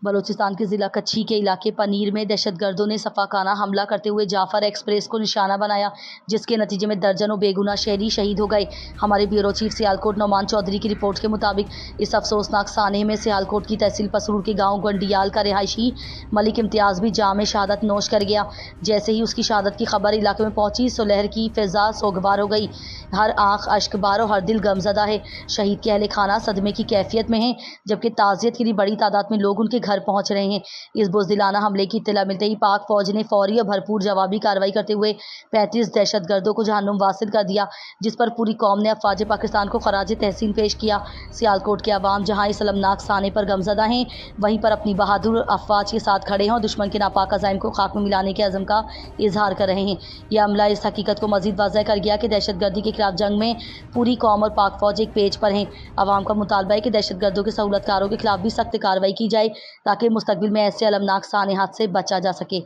बलूचिस्तान के जिला कच्छी के इलाके पनीर में दहशतगर्दों ने सफाकाना हमला करते हुए जाफर एक्सप्रेस को निशाना बनाया, जिसके नतीजे में दर्जनों बेगुनाह शहरी शहीद हो गए। हमारे ब्यूरो चीफ सियालकोट नौमान चौधरी की रिपोर्ट के मुताबिक इस अफसोसनाक सानहे में सियालकोट की तहसील पसरूर के गांव गंडियाल का रिहायशी मलिक इम्तियाज भी जाम शहादत नोश कर गया। जैसे ही उसकी शहादत की खबर इलाके में पहुंची, सुलहर की फिजा सोगवार हो गई। हर आंख अश्कबार और हर दिल गमजदा है। शहीद के अहले खाना सदमे की कैफियत में है, जबकि ताज़ियत के लिए बड़ी तादाद में लोग उनके घर पहुंच रहे हैं। इस बुज़दिलाना हमले की इत्तला मिलते ही पाक फौज ने फौरी और भरपूर जवाबी कार्रवाई करते हुए 35 दहशतगर्दों को जहन्नुम वासिल कर दिया, जिस पर पूरी कौम ने अफवाज पाकिस्तान को खराज तहसीन पेश किया। सियालकोट के अवाम जहां इस अलमनाक साने पर गमजदा हैं, वहीं पर अपनी बहादुर अफवाज के साथ खड़े हैं और दुश्मन के नापाक अज़ाइम को खाक में मिलाने के अज़म का इजहार कर रहे हैं। यह हमला इस हकीकत को मज़ीद वाज़ह कर गया कि दहशतगर्दी के खिलाफ जंग में पूरी कौम और पाक फौज एक पेज पर हैं। अवाम का मुतालबा है कि दहशतगर्दों के सहूलतकारों के खिलाफ भी सख्त कार्रवाई की जाए, ताकि मुस्तकबिल में ऐसे अलमनाक सानेहात से बचा जा सके।